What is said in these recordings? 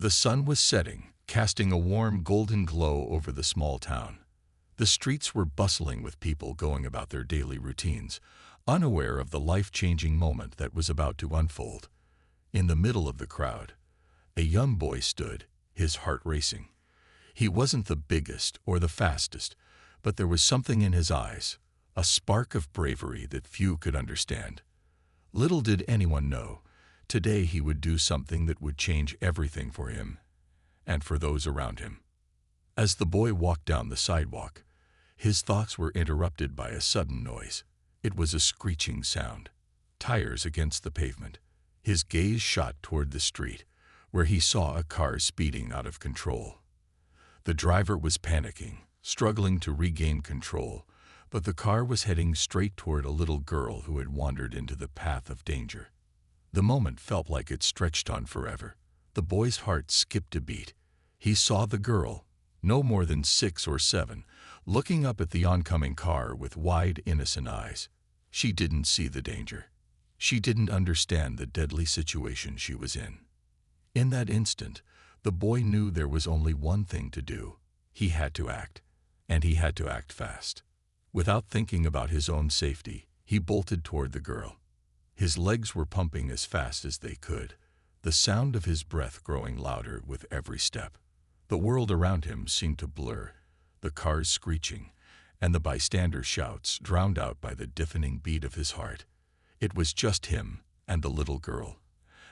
The sun was setting, casting a warm golden glow over the small town. The streets were bustling with people going about their daily routines, unaware of the life-changing moment that was about to unfold. In the middle of the crowd, a young boy stood, his heart racing. He wasn't the biggest or the fastest, but there was something in his eyes, a spark of bravery that few could understand. Little did anyone know, today he would do something that would change everything for him and for those around him. As the boy walked down the sidewalk, his thoughts were interrupted by a sudden noise. It was a screeching sound, tires against the pavement. His gaze shot toward the street, where he saw a car speeding out of control. The driver was panicking, struggling to regain control, but the car was heading straight toward a little girl who had wandered into the path of danger. The moment felt like it stretched on forever. The boy's heart skipped a beat. He saw the girl, no more than 6 or 7, looking up at the oncoming car with wide, innocent eyes. She didn't see the danger. She didn't understand the deadly situation she was in. In that instant, the boy knew there was only one thing to do. He had to act, and he had to act fast. Without thinking about his own safety, he bolted toward the girl. His legs were pumping as fast as they could, the sound of his breath growing louder with every step. The world around him seemed to blur, the cars screeching, and the bystander shouts drowned out by the deafening beat of his heart. It was just him and the little girl,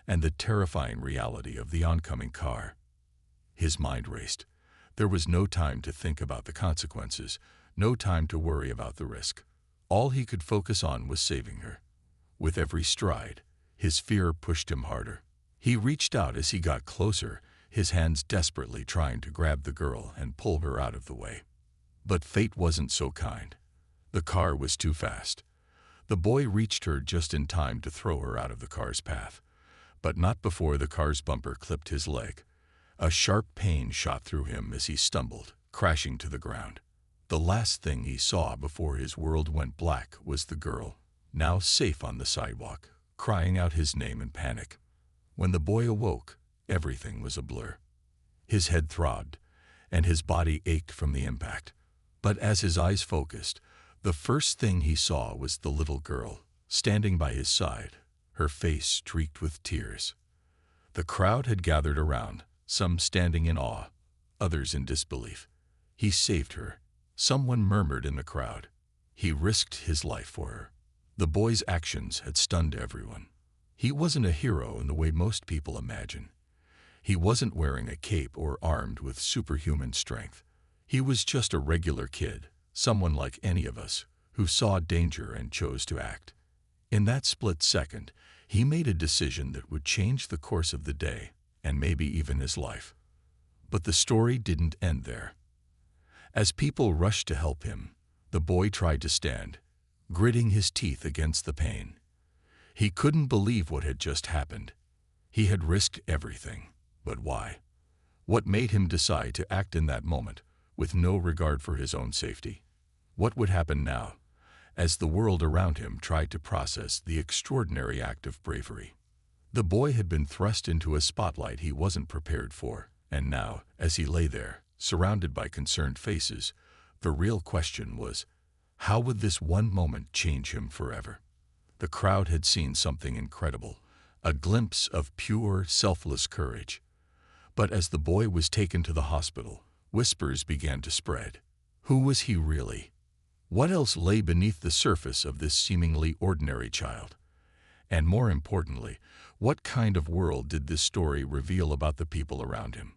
and the terrifying reality of the oncoming car. His mind raced. There was no time to think about the consequences, no time to worry about the risk. All he could focus on was saving her. With every stride, his fear pushed him harder. He reached out as he got closer, his hands desperately trying to grab the girl and pull her out of the way. But fate wasn't so kind. The car was too fast. The boy reached her just in time to throw her out of the car's path, but not before the car's bumper clipped his leg. A sharp pain shot through him as he stumbled, crashing to the ground. The last thing he saw before his world went black was the girl, now safe on the sidewalk, crying out his name in panic. When the boy awoke, everything was a blur. His head throbbed, and his body ached from the impact. But as his eyes focused, the first thing he saw was the little girl, standing by his side, her face streaked with tears. The crowd had gathered around, some standing in awe, others in disbelief. He saved her, someone murmured in the crowd. He risked his life for her. The boy's actions had stunned everyone. He wasn't a hero in the way most people imagine. He wasn't wearing a cape or armed with superhuman strength. He was just a regular kid, someone like any of us, who saw danger and chose to act. In that split second, he made a decision that would change the course of the day, and maybe even his life. But the story didn't end there. As people rushed to help him, the boy tried to stand, gritting his teeth against the pain. He couldn't believe what had just happened. He had risked everything. But why? What made him decide to act in that moment, with no regard for his own safety? What would happen now, as the world around him tried to process the extraordinary act of bravery? The boy had been thrust into a spotlight he wasn't prepared for, and now, as he lay there, surrounded by concerned faces, the real question was, how would this one moment change him forever? The crowd had seen something incredible, a glimpse of pure, selfless courage. But as the boy was taken to the hospital, whispers began to spread. Who was he really? What else lay beneath the surface of this seemingly ordinary child? And more importantly, what kind of world did this story reveal about the people around him?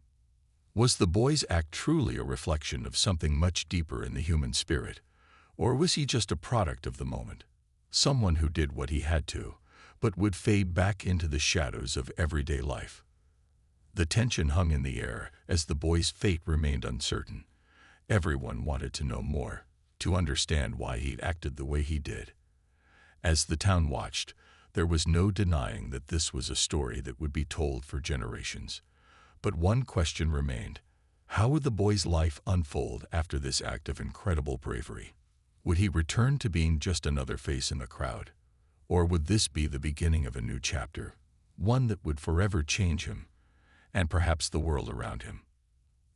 Was the boy's act truly a reflection of something much deeper in the human spirit? Or was he just a product of the moment? Someone who did what he had to, but would fade back into the shadows of everyday life. The tension hung in the air as the boy's fate remained uncertain. Everyone wanted to know more, to understand why he'd acted the way he did. As the town watched, there was no denying that this was a story that would be told for generations. But one question remained. How would the boy's life unfold after this act of incredible bravery? Would he return to being just another face in the crowd? Or would this be the beginning of a new chapter, one that would forever change him and perhaps the world around him.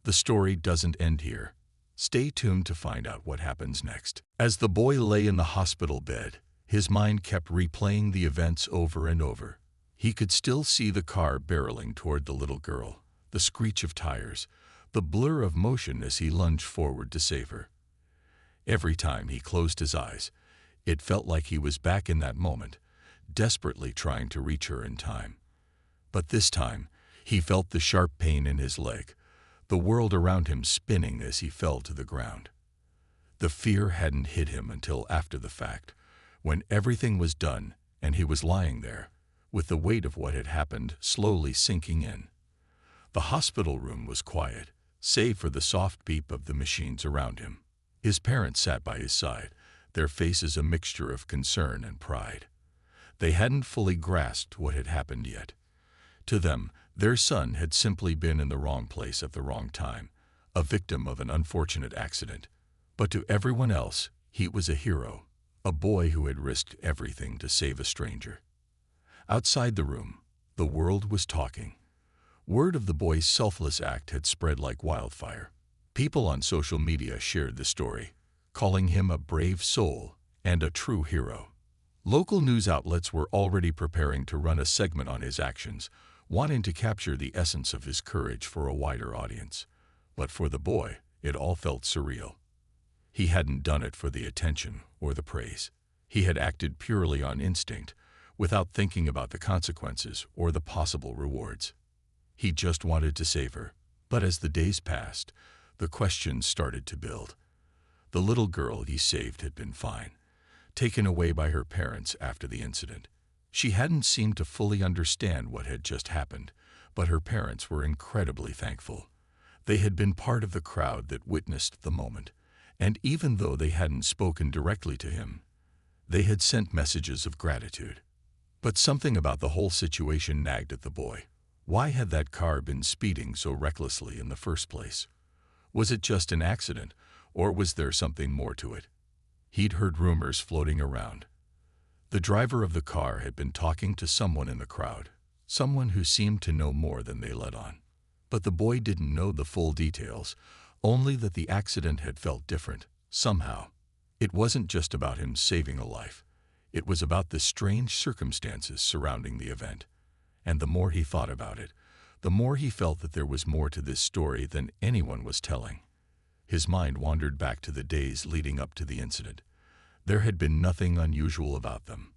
The story doesn't end here. Stay tuned to find out what happens next. As the boy lay in the hospital bed, his mind kept replaying the events over and over. He could still see the car barreling toward the little girl, the screech of tires, the blur of motion as he lunged forward to save her. Every time he closed his eyes, it felt like he was back in that moment, desperately trying to reach her in time. But this time, he felt the sharp pain in his leg, the world around him spinning as he fell to the ground. The fear hadn't hit him until after the fact, when everything was done and he was lying there, with the weight of what had happened slowly sinking in. The hospital room was quiet, save for the soft beep of the machines around him. His parents sat by his side, their faces a mixture of concern and pride. They hadn't fully grasped what had happened yet. To them, their son had simply been in the wrong place at the wrong time, a victim of an unfortunate accident. But to everyone else, he was a hero, a boy who had risked everything to save a stranger. Outside the room, the world was talking. Word of the boy's selfless act had spread like wildfire. People on social media shared the story, calling him a brave soul and a true hero. Local news outlets were already preparing to run a segment on his actions, wanting to capture the essence of his courage for a wider audience. But for the boy, it all felt surreal. He hadn't done it for the attention or the praise. He had acted purely on instinct, without thinking about the consequences or the possible rewards. He just wanted to save her. But as the days passed, the questions started to build. The little girl he saved had been fine, taken away by her parents after the incident. She hadn't seemed to fully understand what had just happened, but her parents were incredibly thankful. They had been part of the crowd that witnessed the moment, and even though they hadn't spoken directly to him, they had sent messages of gratitude. But something about the whole situation nagged at the boy. Why had that car been speeding so recklessly in the first place? Was it just an accident, or was there something more to it? He'd heard rumors floating around. The driver of the car had been talking to someone in the crowd, someone who seemed to know more than they let on. But the boy didn't know the full details, only that the accident had felt different, somehow. It wasn't just about him saving a life. It was about the strange circumstances surrounding the event. And the more he thought about it, the more he felt that there was more to this story than anyone was telling. His mind wandered back to the days leading up to the incident. There had been nothing unusual about them.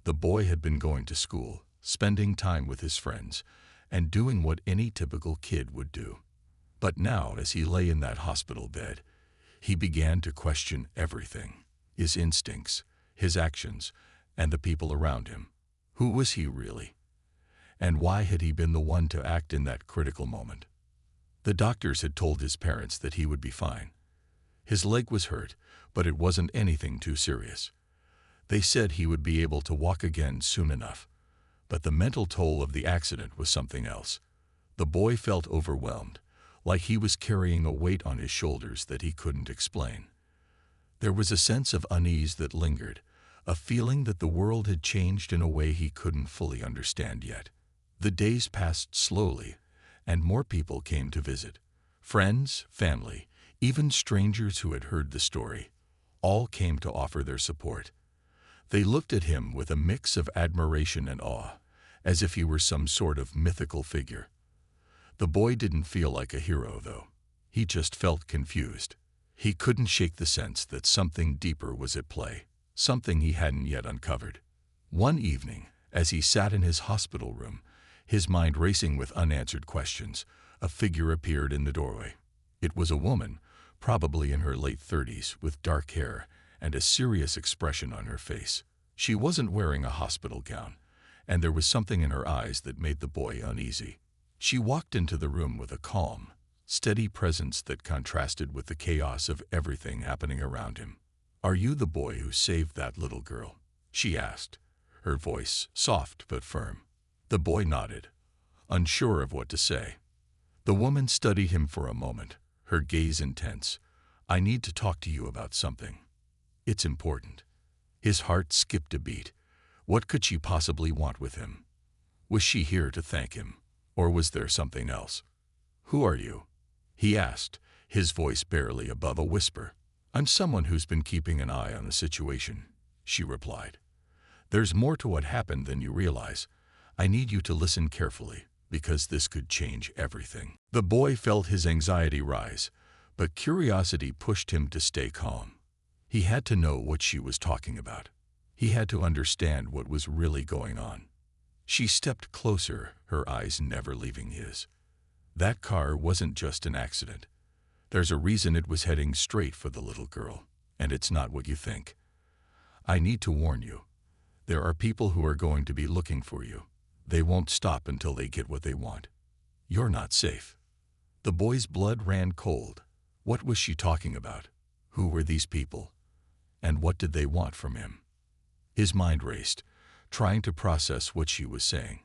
The boy had been going to school, spending time with his friends, and doing what any typical kid would do. But now, as he lay in that hospital bed, he began to question everything: his instincts, his actions, and the people around him. Who was he really? And why had he been the one to act in that critical moment? The doctors had told his parents that he would be fine. His leg was hurt, but it wasn't anything too serious. They said he would be able to walk again soon enough. But the mental toll of the accident was something else. The boy felt overwhelmed, like he was carrying a weight on his shoulders that he couldn't explain. There was a sense of unease that lingered, a feeling that the world had changed in a way he couldn't fully understand yet. The days passed slowly, and more people came to visit. Friends, family, even strangers who had heard the story, all came to offer their support. They looked at him with a mix of admiration and awe, as if he were some sort of mythical figure. The boy didn't feel like a hero, though. He just felt confused. He couldn't shake the sense that something deeper was at play, something he hadn't yet uncovered. One evening, as he sat in his hospital room, his mind racing with unanswered questions, a figure appeared in the doorway. It was a woman, probably in her late 30s, with dark hair and a serious expression on her face. She wasn't wearing a hospital gown, and there was something in her eyes that made the boy uneasy. She walked into the room with a calm, steady presence that contrasted with the chaos of everything happening around him. "Are you the boy who saved that little girl?" she asked, her voice soft but firm. The boy nodded, unsure of what to say. The woman studied him for a moment, her gaze intense. "I need to talk to you about something. It's important." His heart skipped a beat. What could she possibly want with him? Was she here to thank him? Or was there something else? "Who are you?" he asked, his voice barely above a whisper. "I'm someone who's been keeping an eye on the situation," she replied. "There's more to what happened than you realize. I need you to listen carefully, because this could change everything." The boy felt his anxiety rise, but curiosity pushed him to stay calm. He had to know what she was talking about. He had to understand what was really going on. She stepped closer, her eyes never leaving his. "That car wasn't just an accident. There's a reason it was heading straight for the little girl, and it's not what you think. I need to warn you. There are people who are going to be looking for you. They won't stop until they get what they want. You're not safe." The boy's blood ran cold. What was she talking about? Who were these people? And what did they want from him? His mind raced, trying to process what she was saying.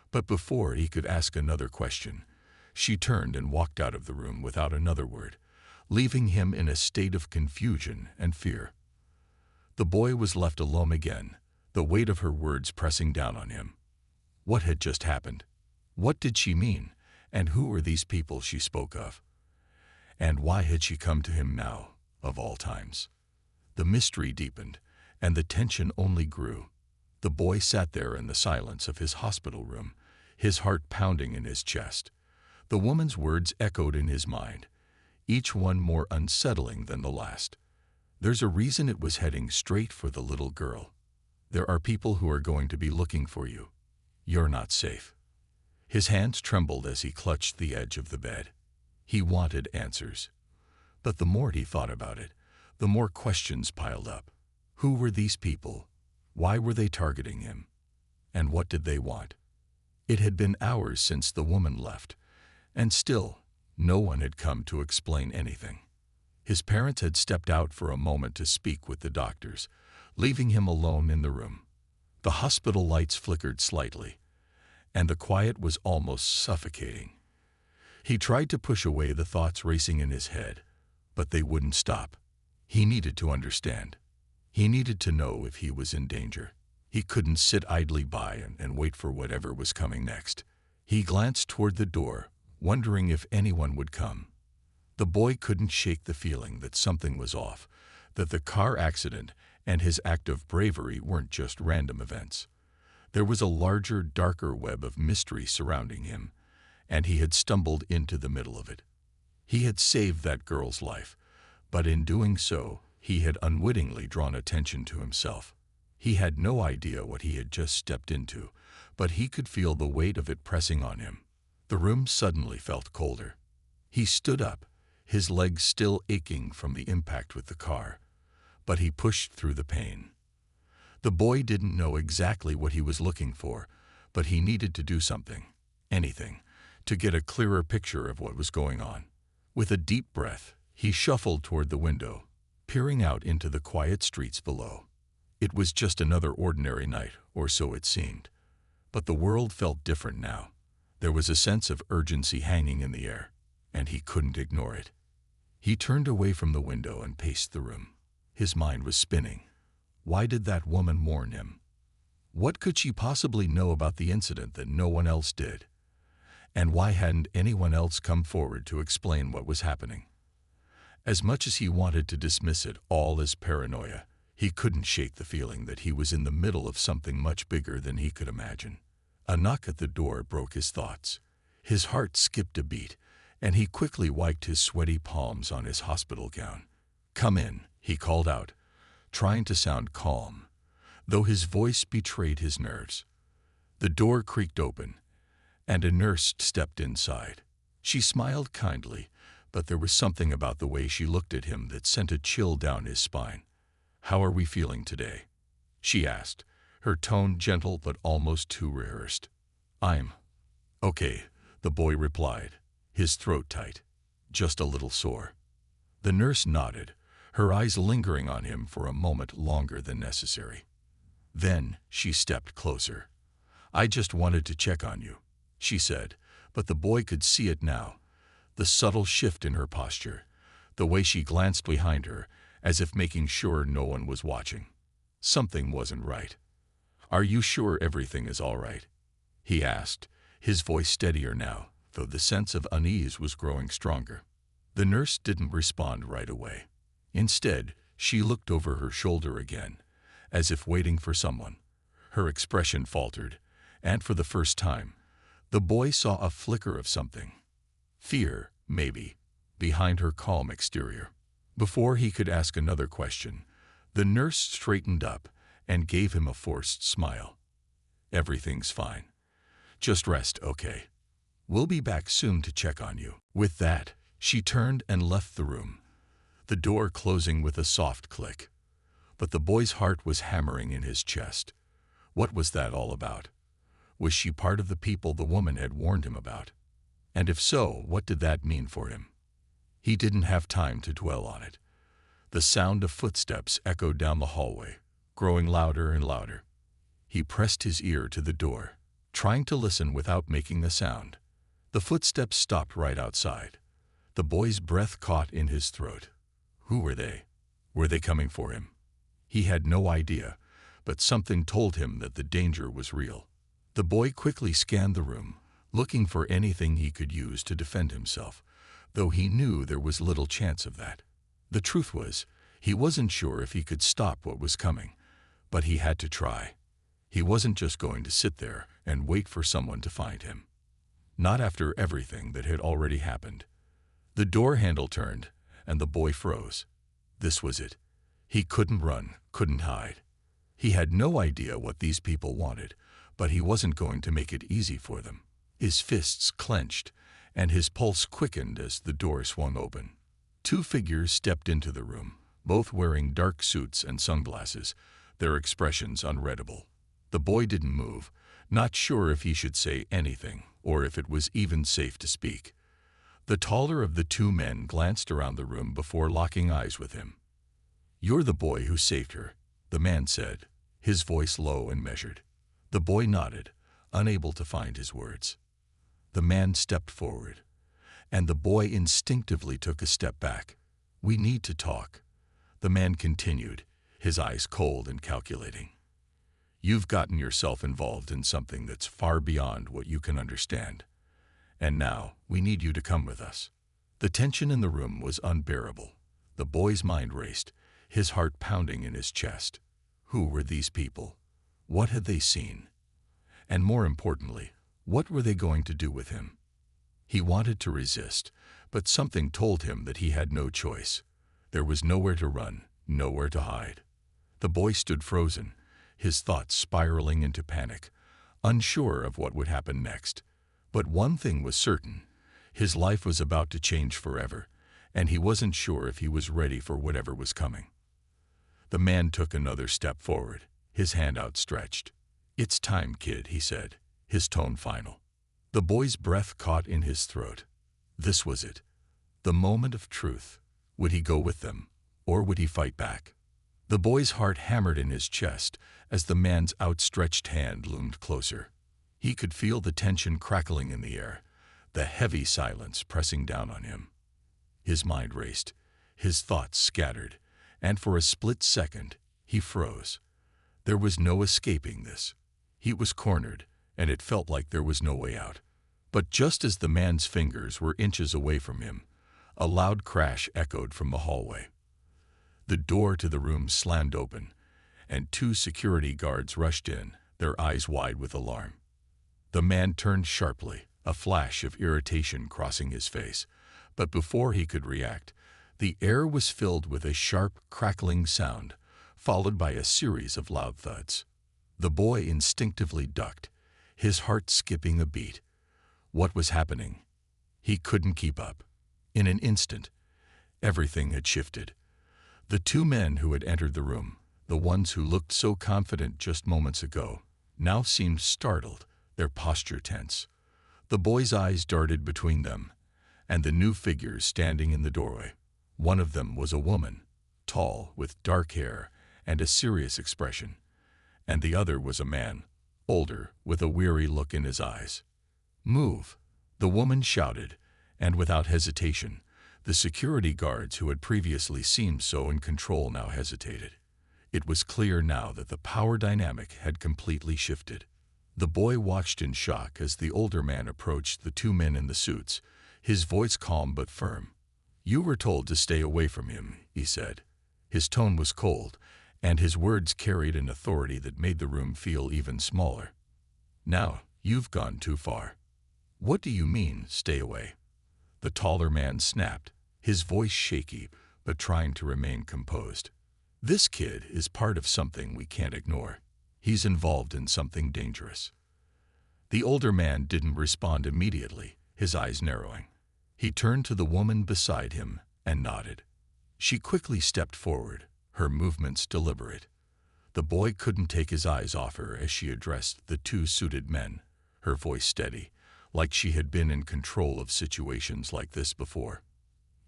But before he could ask another question, she turned and walked out of the room without another word, leaving him in a state of confusion and fear. The boy was left alone again, the weight of her words pressing down on him. What had just happened? What did she mean? And who were these people she spoke of? And why had she come to him now, of all times? The mystery deepened, and the tension only grew. The boy sat there in the silence of his hospital room, his heart pounding in his chest. The woman's words echoed in his mind, each one more unsettling than the last. There's a reason it was heading straight for the little girl. There are people who are going to be looking for you. You're not safe. His hands trembled as he clutched the edge of the bed. He wanted answers. But the more he thought about it, the more questions piled up. Who were these people? Why were they targeting him? And what did they want? It had been hours since the woman left, and still, no one had come to explain anything. His parents had stepped out for a moment to speak with the doctors, leaving him alone in the room. The hospital lights flickered slightly, and the quiet was almost suffocating. He tried to push away the thoughts racing in his head, but they wouldn't stop. He needed to understand. He needed to know if he was in danger. He couldn't sit idly by and wait for whatever was coming next. He glanced toward the door, wondering if anyone would come. The boy couldn't shake the feeling that something was off, that the car accident and his act of bravery weren't just random events. There was a larger, darker web of mystery surrounding him, and he had stumbled into the middle of it. He had saved that girl's life, but in doing so, he had unwittingly drawn attention to himself. He had no idea what he had just stepped into, but he could feel the weight of it pressing on him. The room suddenly felt colder. He stood up, his legs still aching from the impact with the car, but he pushed through the pain. The boy didn't know exactly what he was looking for, but he needed to do something, anything, to get a clearer picture of what was going on. With a deep breath, he shuffled toward the window, peering out into the quiet streets below. It was just another ordinary night, or so it seemed. But the world felt different now. There was a sense of urgency hanging in the air, and he couldn't ignore it. He turned away from the window and paced the room. His mind was spinning. Why did that woman warn him? What could she possibly know about the incident that no one else did? And why hadn't anyone else come forward to explain what was happening? As much as he wanted to dismiss it all as paranoia, he couldn't shake the feeling that he was in the middle of something much bigger than he could imagine. A knock at the door broke his thoughts. His heart skipped a beat, and he quickly wiped his sweaty palms on his hospital gown. "Come in," he called out, trying to sound calm, though his voice betrayed his nerves. The door creaked open, and a nurse stepped inside. She smiled kindly, but there was something about the way she looked at him that sent a chill down his spine. "How are we feeling today?" she asked, her tone gentle but almost too rehearsed. "I'm okay," the boy replied, his throat tight, "just a little sore." The nurse nodded, her eyes lingering on him for a moment longer than necessary. Then she stepped closer. "I just wanted to check on you," she said, but the boy could see it now. The subtle shift in her posture, the way she glanced behind her, as if making sure no one was watching. Something wasn't right. "Are you sure everything is all right?" he asked, his voice steadier now, though the sense of unease was growing stronger. The nurse didn't respond right away. Instead, she looked over her shoulder again, as if waiting for someone. Her expression faltered, and for the first time, the boy saw a flicker of something. Fear, maybe, behind her calm exterior. Before he could ask another question, the nurse straightened up and gave him a forced smile. "Everything's fine. Just rest, okay? We'll be back soon to check on you." With that, she turned and left the room, the door closing with a soft click. But the boy's heart was hammering in his chest. What was that all about? Was she part of the people the woman had warned him about? And if so, what did that mean for him? He didn't have time to dwell on it. The sound of footsteps echoed down the hallway, growing louder and louder. He pressed his ear to the door, trying to listen without making a sound. The footsteps stopped right outside. The boy's breath caught in his throat. Who were they? Were they coming for him? He had no idea, but something told him that the danger was real. The boy quickly scanned the room, looking for anything he could use to defend himself, though he knew there was little chance of that. The truth was, he wasn't sure if he could stop what was coming, but he had to try. He wasn't just going to sit there and wait for someone to find him. Not after everything that had already happened. The door handle turned, and the boy froze. This was it. He couldn't run, couldn't hide. He had no idea what these people wanted, but he wasn't going to make it easy for them. His fists clenched, and his pulse quickened as the door swung open. Two figures stepped into the room, both wearing dark suits and sunglasses, their expressions unreadable. The boy didn't move, not sure if he should say anything or if it was even safe to speak. The taller of the two men glanced around the room before locking eyes with him. "You're the boy who saved her," the man said, his voice low and measured. The boy nodded, unable to find his words. The man stepped forward, and the boy instinctively took a step back. "We need to talk," the man continued, his eyes cold and calculating. "You've gotten yourself involved in something that's far beyond what you can understand. And now, we need you to come with us." The tension in the room was unbearable. The boy's mind raced, his heart pounding in his chest. Who were these people? What had they seen? And more importantly, what were they going to do with him? He wanted to resist, but something told him that he had no choice. There was nowhere to run, nowhere to hide. The boy stood frozen, his thoughts spiraling into panic, unsure of what would happen next. But one thing was certain. His life was about to change forever, and he wasn't sure if he was ready for whatever was coming. The man took another step forward, his hand outstretched. "It's time, kid," he said, his tone final. The boy's breath caught in his throat. This was it. The moment of truth. Would he go with them, or would he fight back? The boy's heart hammered in his chest as the man's outstretched hand loomed closer. He could feel the tension crackling in the air, the heavy silence pressing down on him. His mind raced, his thoughts scattered, and for a split second, he froze. There was no escaping this. He was cornered, and it felt like there was no way out. But just as the man's fingers were inches away from him, a loud crash echoed from the hallway. The door to the room slammed open, and two security guards rushed in, their eyes wide with alarm. The man turned sharply, a flash of irritation crossing his face, but before he could react, the air was filled with a sharp, crackling sound, followed by a series of loud thuds. The boy instinctively ducked, his heart skipping a beat. What was happening? He couldn't keep up. In an instant, everything had shifted. The two men who had entered the room, the ones who looked so confident just moments ago, now seemed startled, their posture tense. The boy's eyes darted between them, and the new figures standing in the doorway. One of them was a woman, tall, with dark hair and a serious expression, and the other was a man, older, with a weary look in his eyes. "Move," the woman shouted, and without hesitation, the security guards who had previously seemed so in control now hesitated. It was clear now that the power dynamic had completely shifted. The boy watched in shock as the older man approached the two men in the suits, his voice calm but firm. "You were told to stay away from him," he said. His tone was cold, and his words carried an authority that made the room feel even smaller. "Now, you've gone too far." "What do you mean, stay away?" The taller man snapped, his voice shaky, but trying to remain composed. "This kid is part of something we can't ignore. He's involved in something dangerous." The older man didn't respond immediately, his eyes narrowing. He turned to the woman beside him and nodded. She quickly stepped forward, her movements deliberate. The boy couldn't take his eyes off her as she addressed the two suited men, her voice steady, like she had been in control of situations like this before.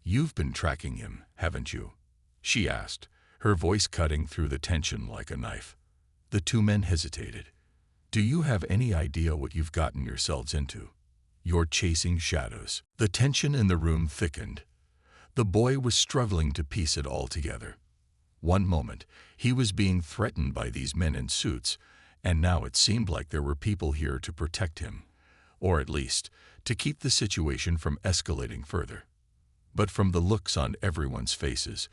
"You've been tracking him, haven't you?" she asked, her voice cutting through the tension like a knife. The two men hesitated. "Do you have any idea what you've gotten yourselves into? You're chasing shadows." The tension in the room thickened. The boy was struggling to piece it all together. One moment, he was being threatened by these men in suits, and now it seemed like there were people here to protect him, or at least, to keep the situation from escalating further. But from the looks on everyone's faces,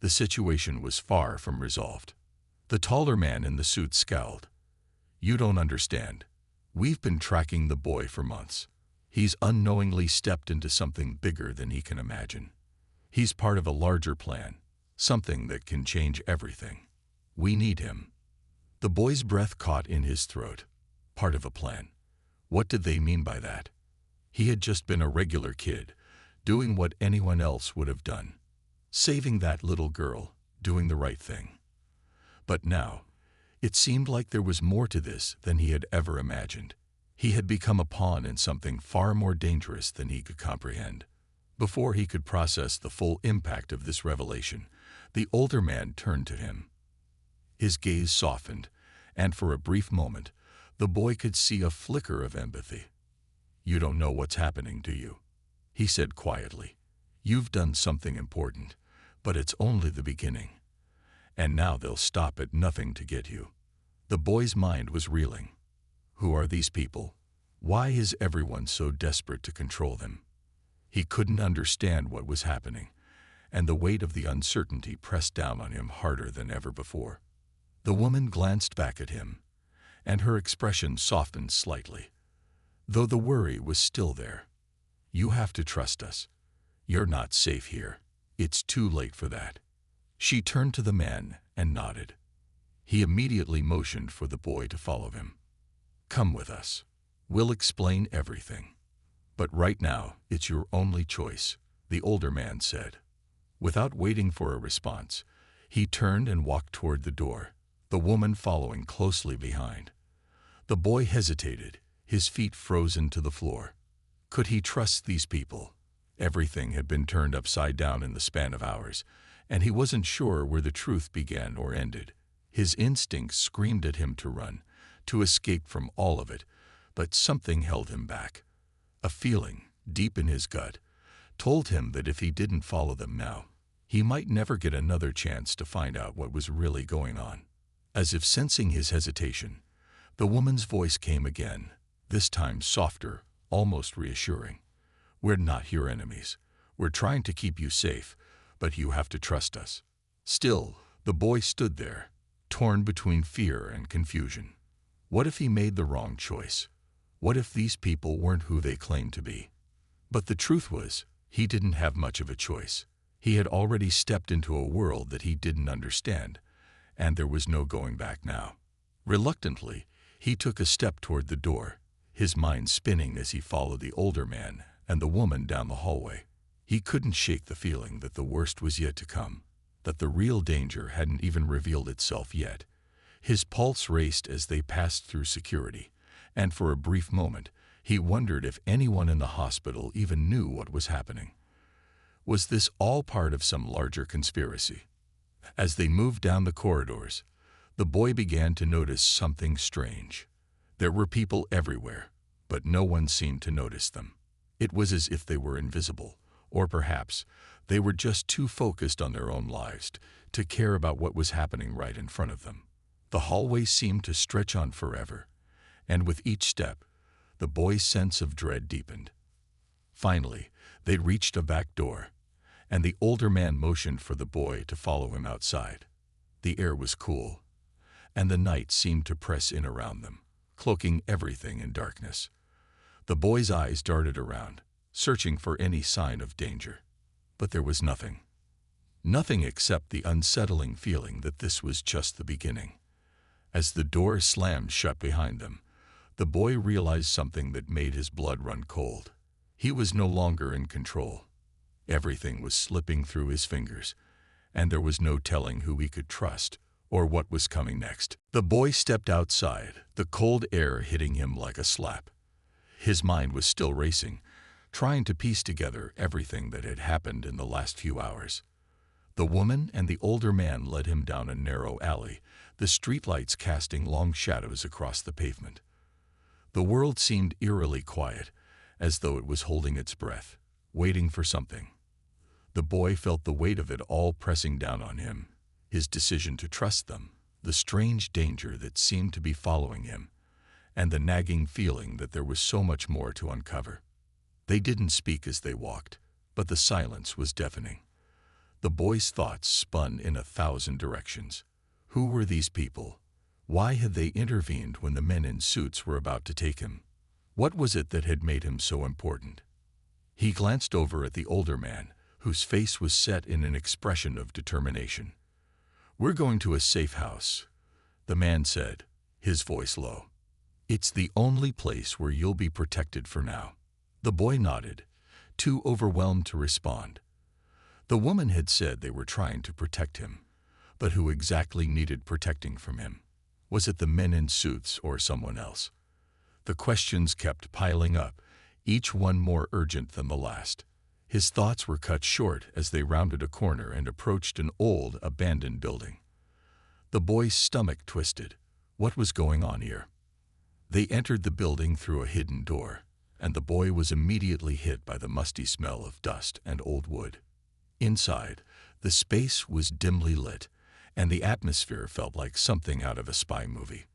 the situation was far from resolved. The taller man in the suit scowled. "You don't understand. We've been tracking the boy for months. He's unknowingly stepped into something bigger than he can imagine. He's part of a larger plan, something that can change everything. We need him." The boy's breath caught in his throat. Part of a plan. What did they mean by that? He had just been a regular kid, doing what anyone else would have done. Saving that little girl, doing the right thing. But now, it seemed like there was more to this than he had ever imagined. He had become a pawn in something far more dangerous than he could comprehend. Before he could process the full impact of this revelation, the older man turned to him. His gaze softened, and for a brief moment, the boy could see a flicker of empathy. "You don't know what's happening, do you?" he said quietly. "You've done something important, but it's only the beginning. And now they'll stop at nothing to get you." The boy's mind was reeling. Who are these people? Why is everyone so desperate to control them? He couldn't understand what was happening, and the weight of the uncertainty pressed down on him harder than ever before. The woman glanced back at him, and her expression softened slightly, though the worry was still there. "You have to trust us. You're not safe here. It's too late for that." She turned to the man and nodded. He immediately motioned for the boy to follow him. "Come with us. We'll explain everything. But right now, it's your only choice," the older man said. Without waiting for a response, he turned and walked toward the door, the woman following closely behind. The boy hesitated, his feet frozen to the floor. Could he trust these people? Everything had been turned upside down in the span of hours, and he wasn't sure where the truth began or ended. His instincts screamed at him to run, to escape from all of it, but something held him back. A feeling, deep in his gut, told him that if he didn't follow them now, he might never get another chance to find out what was really going on. As if sensing his hesitation, the woman's voice came again, this time softer, almost reassuring. "We're not your enemies. We're trying to keep you safe, but you have to trust us." Still, the boy stood there, torn between fear and confusion. What if he made the wrong choice? What if these people weren't who they claimed to be? But the truth was, he didn't have much of a choice. He had already stepped into a world that he didn't understand, and there was no going back now. Reluctantly, he took a step toward the door, his mind spinning as he followed the older man and the woman down the hallway. He couldn't shake the feeling that the worst was yet to come, that the real danger hadn't even revealed itself yet. His pulse raced as they passed through security, and for a brief moment, he wondered if anyone in the hospital even knew what was happening. Was this all part of some larger conspiracy? As they moved down the corridors, the boy began to notice something strange. There were people everywhere, but no one seemed to notice them. It was as if they were invisible, or perhaps they were just too focused on their own lives to care about what was happening right in front of them. The hallway seemed to stretch on forever, And with each step, the boy's sense of dread deepened. Finally, they reached a back door, and the older man motioned for the boy to follow him outside. The air was cool, and the night seemed to press in around them, cloaking everything in darkness. The boy's eyes darted around, searching for any sign of danger. But there was nothing. Nothing except the unsettling feeling that this was just the beginning. As the door slammed shut behind them, the boy realized something that made his blood run cold. He was no longer in control. Everything was slipping through his fingers, and there was no telling who he could trust or what was coming next. The boy stepped outside, the cold air hitting him like a slap. His mind was still racing, trying to piece together everything that had happened in the last few hours. The woman and the older man led him down a narrow alley, the streetlights casting long shadows across the pavement. The world seemed eerily quiet, as though it was holding its breath, waiting for something. The boy felt the weight of it all pressing down on him, his decision to trust them, the strange danger that seemed to be following him, and the nagging feeling that there was so much more to uncover. They didn't speak as they walked, but the silence was deafening. The boy's thoughts spun in 1,000 directions. Who were these people? Why had they intervened when the men in suits were about to take him? What was it that had made him so important? He glanced over at the older man, whose face was set in an expression of determination. "We're going to a safe house," the man said, his voice low. "It's the only place where you'll be protected for now." The boy nodded, too overwhelmed to respond. The woman had said they were trying to protect him, but who exactly needed protecting from him? Was it the men in suits or someone else? The questions kept piling up, each one more urgent than the last. His thoughts were cut short as they rounded a corner and approached an old, abandoned building. The boy's stomach twisted. What was going on here? They entered the building through a hidden door, and the boy was immediately hit by the musty smell of dust and old wood. Inside, the space was dimly lit, and the atmosphere felt like something out of a spy movie.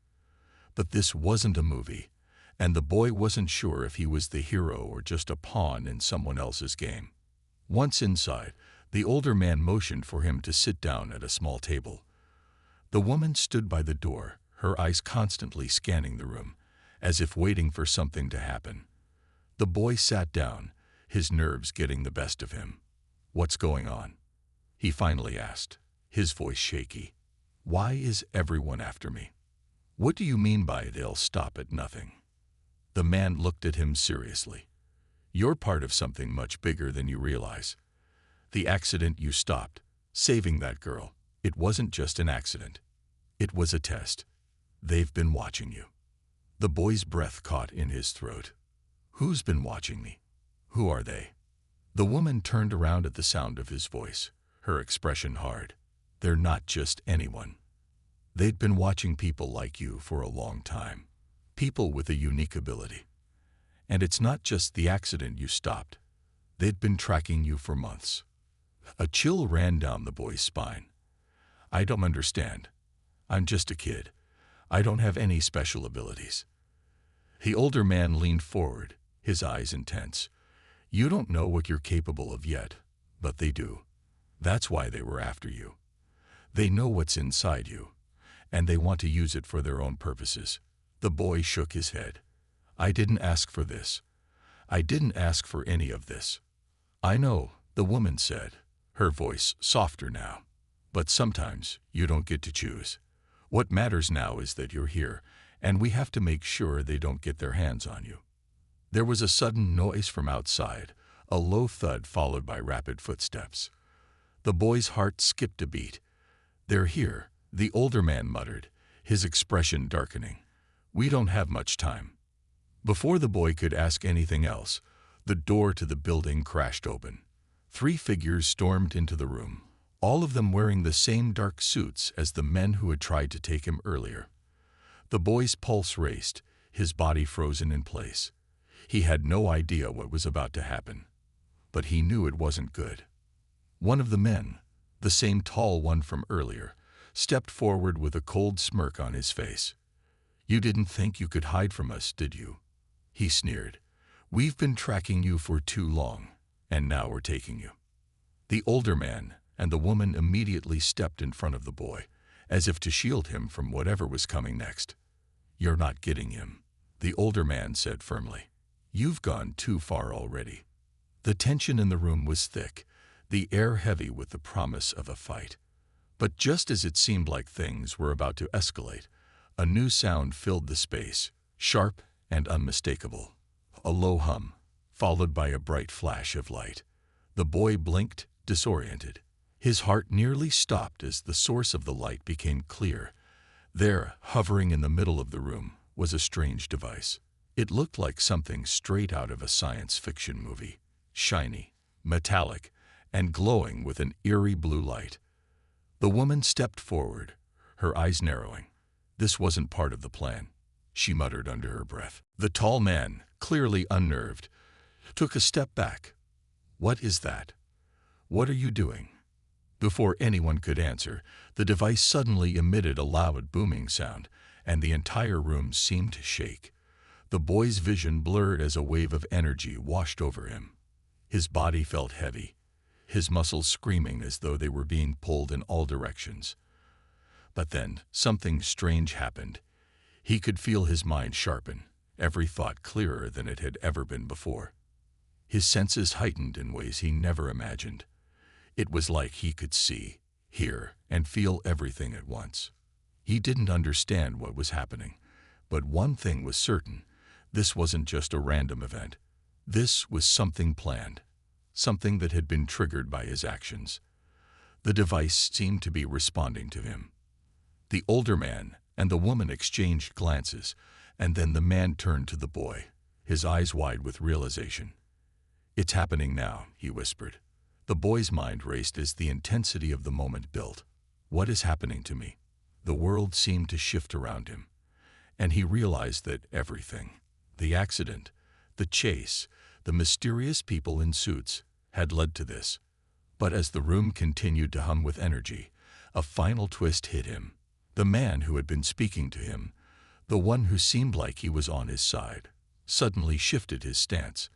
But this wasn't a movie, and the boy wasn't sure if he was the hero or just a pawn in someone else's game. Once inside, the older man motioned for him to sit down at a small table. The woman stood by the door, her eyes constantly scanning the room, as if waiting for something to happen. The boy sat down, his nerves getting the best of him. "What's going on?" he finally asked, his voice shaky. "Why is everyone after me? What do you mean by they'll stop at nothing?" The man looked at him seriously. "You're part of something much bigger than you realize. The accident you stopped, saving that girl, it wasn't just an accident. It was a test. They've been watching you." The boy's breath caught in his throat. "Who's been watching me? Who are they?" The woman turned around at the sound of his voice, her expression hard. "They're not just anyone. They'd been watching people like you for a long time. People with a unique ability. And it's not just the accident you stopped. They'd been tracking you for months." A chill ran down the boy's spine. "I don't understand. I'm just a kid. I don't have any special abilities." The older man leaned forward, his eyes intense. "You don't know what you're capable of yet, but they do. That's why they were after you. They know what's inside you, and they want to use it for their own purposes." The boy shook his head. "I didn't ask for this. I didn't ask for any of this." "I know," the woman said, her voice softer now. "But sometimes you don't get to choose. What matters now is that you're here, and we have to make sure they don't get their hands on you." There was a sudden noise from outside, a low thud followed by rapid footsteps. The boy's heart skipped a beat. "They're here," the older man muttered, his expression darkening. "We don't have much time." Before the boy could ask anything else, the door to the building crashed open. 3 figures stormed into the room, all of them wearing the same dark suits as the men who had tried to take him earlier. The boy's pulse raced, his body frozen in place. He had no idea what was about to happen, but he knew it wasn't good. One of the men, the same tall one from earlier, stepped forward with a cold smirk on his face. You didn't think you could hide from us, did you? He sneered. We've been tracking you for too long, and now we're taking you. The older man and the woman immediately stepped in front of the boy, as if to shield him from whatever was coming next. You're not getting him, the older man said firmly. You've gone too far already. The tension in the room was thick, the air heavy with the promise of a fight. But just as it seemed like things were about to escalate, a new sound filled the space, sharp and unmistakable. A low hum, followed by a bright flash of light. The boy blinked, disoriented. His heart nearly stopped as the source of the light became clear. There, hovering in the middle of the room, was a strange device. It looked like something straight out of a science fiction movie, shiny, metallic, and glowing with an eerie blue light. The woman stepped forward, her eyes narrowing. This wasn't part of the plan, she muttered under her breath. The tall man, clearly unnerved, took a step back. What is that? What are you doing? Before anyone could answer, the device suddenly emitted a loud booming sound, and the entire room seemed to shake. The boy's vision blurred as a wave of energy washed over him. His body felt heavy, his muscles screaming as though they were being pulled in all directions. But then, something strange happened. He could feel his mind sharpen, every thought clearer than it had ever been before. His senses heightened in ways he never imagined. It was like he could see, hear, and feel everything at once. He didn't understand what was happening, but one thing was certain. This wasn't just a random event. This was something planned, something that had been triggered by his actions. The device seemed to be responding to him. The older man and the woman exchanged glances, and then the man turned to the boy, his eyes wide with realization. It's happening now, he whispered. The boy's mind raced as the intensity of the moment built. What is happening to me? The world seemed to shift around him, and he realized that everything, the accident, the chase, the mysterious people in suits, had led to this. But as the room continued to hum with energy, a final twist hit him. The man who had been speaking to him, the one who seemed like he was on his side, suddenly shifted his stance.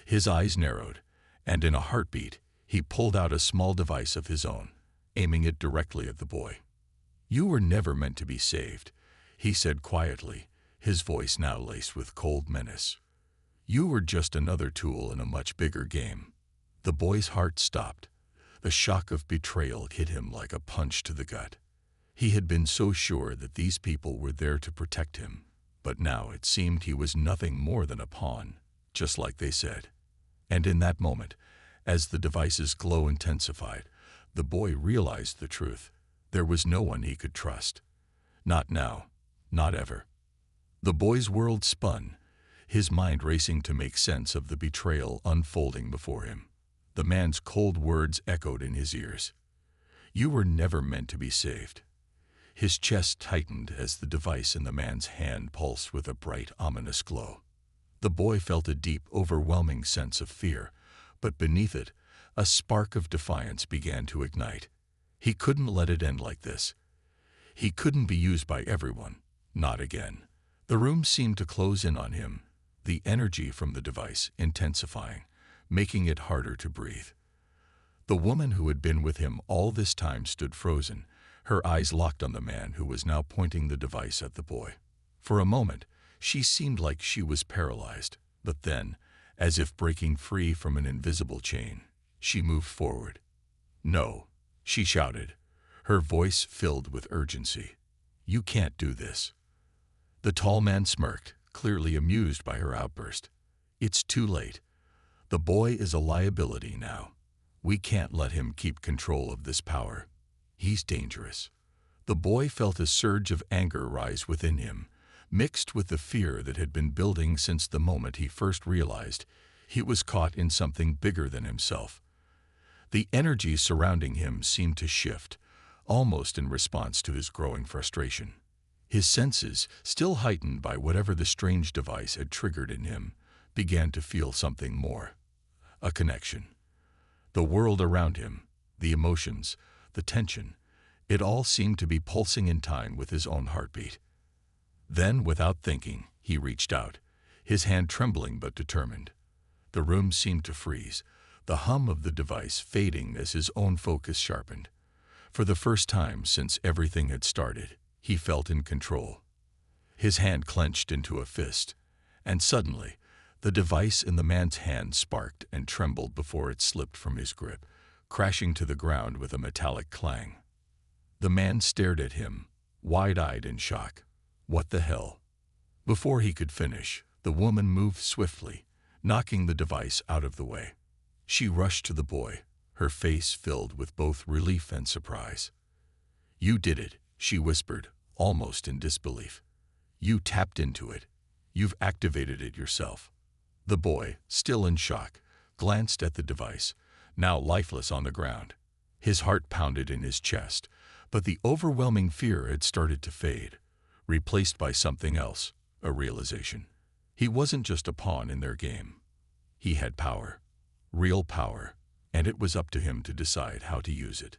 His eyes narrowed, and in a heartbeat, he pulled out a small device of his own, aiming it directly at the boy. You were never meant to be saved, he said quietly, his voice now laced with cold menace. You were just another tool in a much bigger game. The boy's heart stopped. The shock of betrayal hit him like a punch to the gut. He had been so sure that these people were there to protect him, but now it seemed he was nothing more than a pawn, just like they said. And in that moment, as the device's glow intensified, the boy realized the truth. There was no one he could trust. Not now, not ever. The boy's world spun, his mind racing to make sense of the betrayal unfolding before him. The man's cold words echoed in his ears. You were never meant to be saved. His chest tightened as the device in the man's hand pulsed with a bright, ominous glow. The boy felt a deep, overwhelming sense of fear, but beneath it, a spark of defiance began to ignite. He couldn't let it end like this. He couldn't be used by everyone, not again. The room seemed to close in on him, the energy from the device intensifying, making it harder to breathe. The woman who had been with him all this time stood frozen, her eyes locked on the man who was now pointing the device at the boy. For a moment, she seemed like she was paralyzed, but then, as if breaking free from an invisible chain, she moved forward. No, she shouted, her voice filled with urgency. You can't do this. The tall man smirked, clearly amused by her outburst. It's too late. The boy is a liability now. We can't let him keep control of this power. He's dangerous. The boy felt a surge of anger rise within him, mixed with the fear that had been building since the moment he first realized he was caught in something bigger than himself. The energy surrounding him seemed to shift, almost in response to his growing frustration. His senses, still heightened by whatever the strange device had triggered in him, began to feel something more. A connection. The world around him, the emotions, the tension, it all seemed to be pulsing in time with his own heartbeat. Then, without thinking, he reached out, his hand trembling but determined. The room seemed to freeze, the hum of the device fading as his own focus sharpened. For the first time since everything had started, he felt in control. His hand clenched into a fist, and suddenly, the device in the man's hand sparked and trembled before it slipped from his grip, crashing to the ground with a metallic clang. The man stared at him, wide-eyed in shock. What the hell? Before he could finish, the woman moved swiftly, knocking the device out of the way. She rushed to the boy, her face filled with both relief and surprise. "You did it," she whispered, almost in disbelief. "You tapped into it. You've activated it yourself." The boy, still in shock, glanced at the device, now lifeless on the ground. His heart pounded in his chest, but the overwhelming fear had started to fade, replaced by something else, a realization. He wasn't just a pawn in their game. He had power, real power, and it was up to him to decide how to use it.